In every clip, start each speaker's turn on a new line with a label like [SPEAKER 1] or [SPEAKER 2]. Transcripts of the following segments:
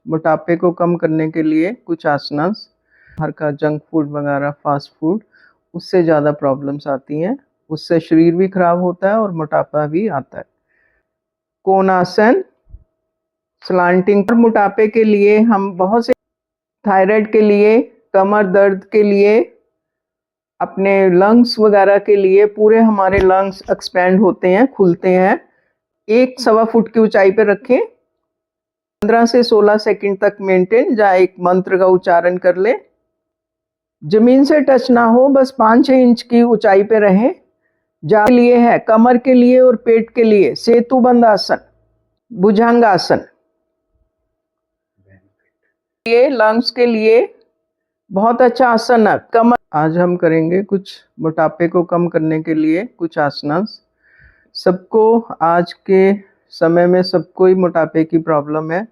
[SPEAKER 1] मोटापे को कम करने के लिए कुछ आसनास, बाहर का जंक फूड वगैरह, फास्ट फूड, उससे ज़्यादा प्रॉब्लम्स आती हैं। उससे शरीर भी खराब होता है और मोटापा भी आता है। कोणासन, स्लांटिंग। और मोटापे के लिए हम बहुत से, थायराइड के लिए, कमर दर्द के लिए, अपने लंग्स वगैरह के लिए, पूरे हमारे लंग्स एक्सपैंड होते हैं, खुलते हैं। 1-1.25 फुट की ऊंचाई पे रखें, 15 से 16 सेकंड तक मेंटेन, या एक मंत्र का उच्चारण कर ले। जमीन से टच ना हो, बस 5-6 इंच की ऊंचाई पे रहें। के लिए है कमर के लिए और पेट के लिए सेतुबंध आसन, भुजंग आसन। ये लंग्स के लिए बहुत अच्छा आसन है कमर। आज हम करेंगे कुछ मोटापे को कम करने के लिए कुछ आसनास। सबको आज के समय में सबको ही मोटापे की प्रॉब्लम है।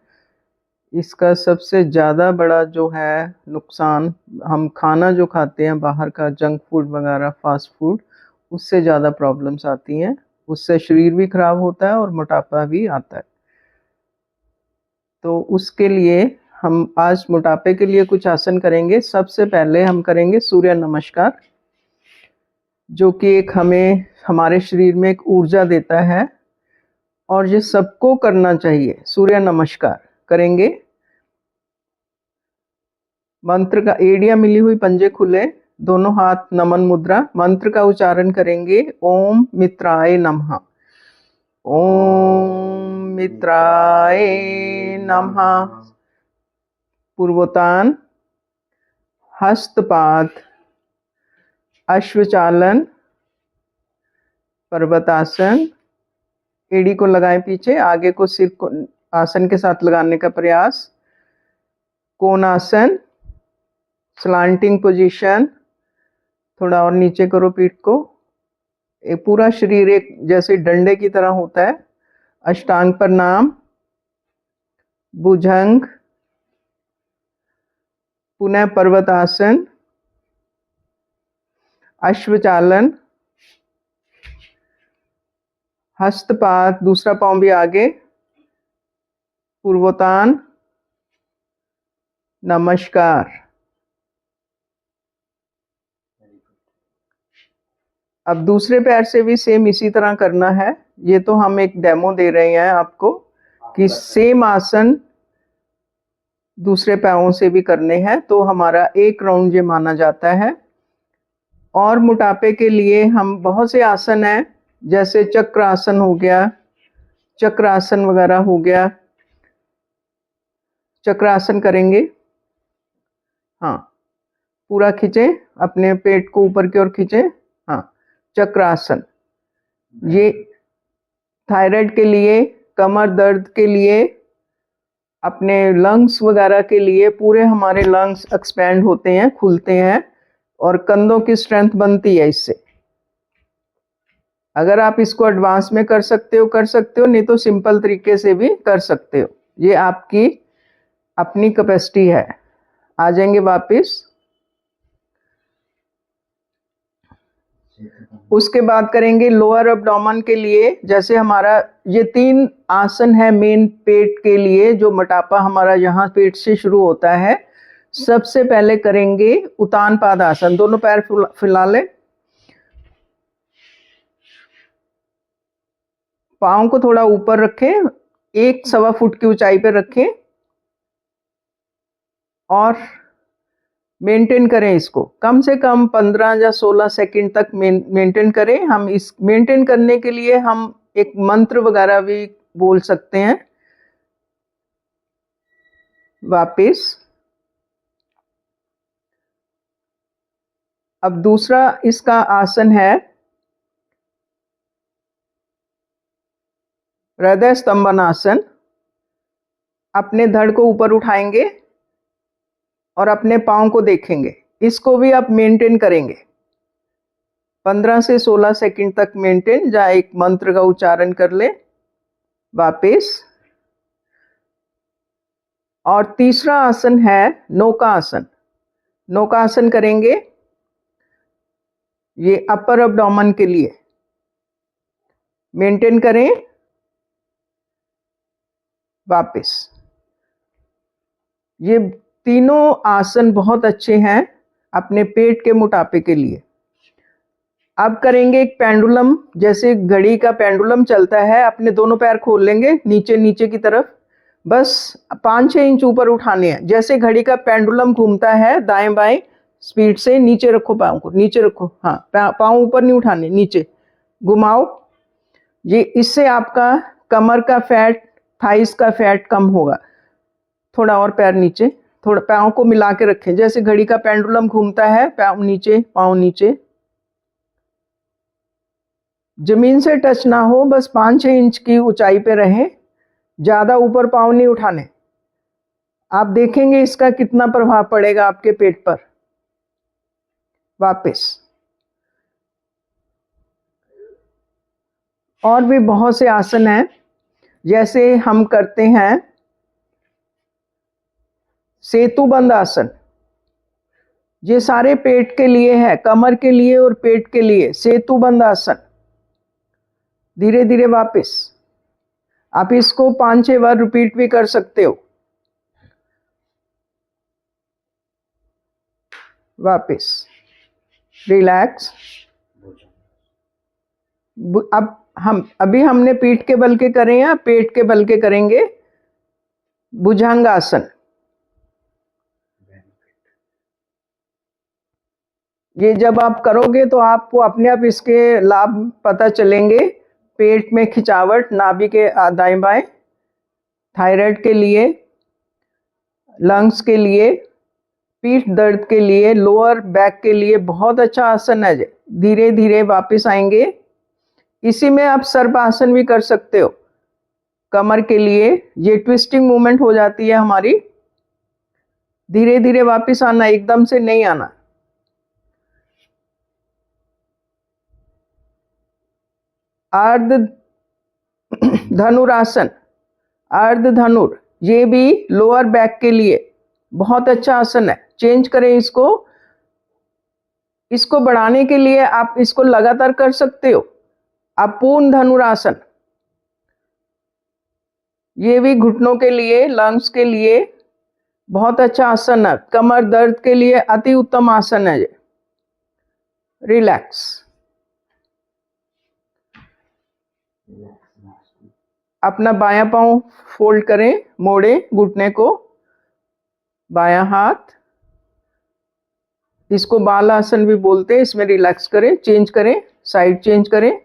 [SPEAKER 1] इसका सबसे ज़्यादा बड़ा जो है नुकसान, हम खाना जो खाते हैं बाहर का जंक फूड वगैरह, फास्ट फूड, उससे ज़्यादा प्रॉब्लम्स आती हैं। उससे शरीर भी खराब होता है और मोटापा भी आता है। तो उसके लिए हम आज मोटापे के लिए कुछ आसन करेंगे। सबसे पहले हम करेंगे सूर्य नमस्कार, जो कि एक हमें हमारे शरीर में एक ऊर्जा देता है और ये सबको करना चाहिए। सूर्य नमस्कार करेंगे। मंत्र का एड़ियां मिली हुई, पंजे खुले, दोनों हाथ नमन मुद्रा। मंत्र का उच्चारण करेंगे। ओम मित्राय नमः, ओम मित्राय नमः। पूर्वोत्तान, हस्तपात, अश्वचालन, पर्वतासन। एड़ी को लगाएं पीछे, आगे को सिर को आसन के साथ लगाने का प्रयास। कोणासन, स्लांटिंग पोजीशन, थोड़ा और नीचे करो पीठ को। एक पूरा शरीर एक जैसे डंडे की तरह होता है। अष्टांग प्रणाम, भुजंग, पुनः पर्वतासन, अश्वचालन, हस्तपात, दूसरा पांव भी आगे, पूर्वोत्तान, नमस्कार। अब दूसरे पैर से भी सेम इसी तरह करना है। ये तो हम एक डेमो दे रहे हैं आपको कि सेम आसन दूसरे पैरों से भी करने हैं, तो हमारा एक राउंड ये माना जाता है। और मोटापे के लिए हम बहुत से आसन हैं, जैसे चक्र आसन हो गया, चक्रासन वगैरह हो गया। चक्रासन करेंगे। हाँ, पूरा खींचें, अपने पेट को ऊपर की ओर खींचें। हाँ, चक्रासन। ये थायराइड के लिए, कमर दर्द के लिए, अपने लंग्स वगैरह के लिए, पूरे हमारे लंग्स एक्सपैंड होते हैं, खुलते हैं और कंधों की स्ट्रेंथ बनती है इससे। अगर आप इसको एडवांस में कर सकते हो कर सकते हो, नहीं तो सिंपल तरीके से भी कर सकते हो। ये आपकी अपनी कैपेसिटी है। आ जाएंगे वापस। उसके बाद करेंगे लोअर एब्डोमेन के लिए। जैसे हमारा ये 3 आसन है मेन पेट के लिए, जो मोटापा हमारा यहाँ पेट से शुरू होता है। सबसे पहले करेंगे उत्तान पाद आसन। दोनों पैर फैला लें, पाँव को थोड़ा ऊपर रखें, 1-1.25 फुट की ऊंचाई पर रखें और मेंटेन करें इसको। कम से कम 15 या 16 सेकंड तक मेंटेन करें। हम इस मेंटेन करने के लिए हम एक मंत्र वगैरह भी बोल सकते हैं। वापिस। अब दूसरा इसका आसन है हृदय स्तंभन आसन। अपने धड़ को ऊपर उठाएंगे और अपने पाँव को देखेंगे। इसको भी आप मेंटेन करेंगे 15 से 16 सेकंड तक मेंटेन, या एक मंत्र का उच्चारण कर ले। वापिस। और तीसरा आसन है नौका आसन। नौका आसन करेंगे, ये अपर एब्डोमेन के लिए। मेंटेन करें। वापिस। ये तीनों आसन बहुत अच्छे हैं अपने पेट के मोटापे के लिए। अब करेंगे एक पेंडुलम, जैसे घड़ी का पेंडुलम चलता है, अपने दोनों पैर खोल लेंगे नीचे नीचे की तरफ, बस 5-6 इंच ऊपर उठाने हैं। जैसे घड़ी का पेंडुलम घूमता है दाएं बाएं स्पीड से, नीचे रखो पाँव को, नीचे रखो, हाँ पाँव ऊपर नहीं उठाने, नीचे घुमाओ। ये इससे आपका कमर का फैट, थाइस का फैट कम होगा। थोड़ा और पैर नीचे, थोड़ा पाँव को मिला के रखें, जैसे घड़ी का पेंडुलम घूमता है, पाँव नीचे, पाँव नीचे, जमीन से टच ना हो, बस 5-6 इंच की ऊंचाई पे रहें, ज्यादा ऊपर पाँव नहीं उठाने। आप देखेंगे इसका कितना प्रभाव पड़ेगा आपके पेट पर। वापस और भी बहुत से आसन हैं, जैसे हम करते हैं सेतुबंद आसन। ये सारे पेट के लिए है, कमर के लिए और पेट के लिए। सेतुबंद आसन, धीरे धीरे वापस। आप इसको 5-6 बार रिपीट भी कर सकते हो। वापस रिलैक्स। अब हमने पीठ के बल के करे हैं, पेट के बल के करेंगे भुजंगासन। ये जब आप करोगे तो आपको अपने आप इसके लाभ पता चलेंगे। पेट में खिंचावट, नाभि के दाएं बाएं, थायराइड के लिए, लंग्स के लिए, पीठ दर्द के लिए, लोअर बैक के लिए बहुत अच्छा आसन है। धीरे धीरे वापस आएंगे। इसी में आप सर्पासन भी कर सकते हो कमर के लिए। ये ट्विस्टिंग मूवमेंट हो जाती है हमारी। धीरे धीरे वापस आना, एकदम से नहीं आना। अर्ध धनुरासन, अर्ध धनुर, ये भी लोअर बैक के लिए बहुत अच्छा आसन है। चेंज करें इसको। इसको बढ़ाने के लिए आप इसको लगातार कर सकते हो। अपूर्ण धनुरासन, ये भी घुटनों के लिए, लंग्स के लिए बहुत अच्छा आसन है। कमर दर्द के लिए अति उत्तम आसन है ये। रिलैक्स। अपना बायां पांव फोल्ड करें, मोड़े घुटने को, बायां हाथ, इसको बाल आसन भी बोलते हैं। इसमें रिलैक्स करें, चेंज करें, साइड चेंज करें।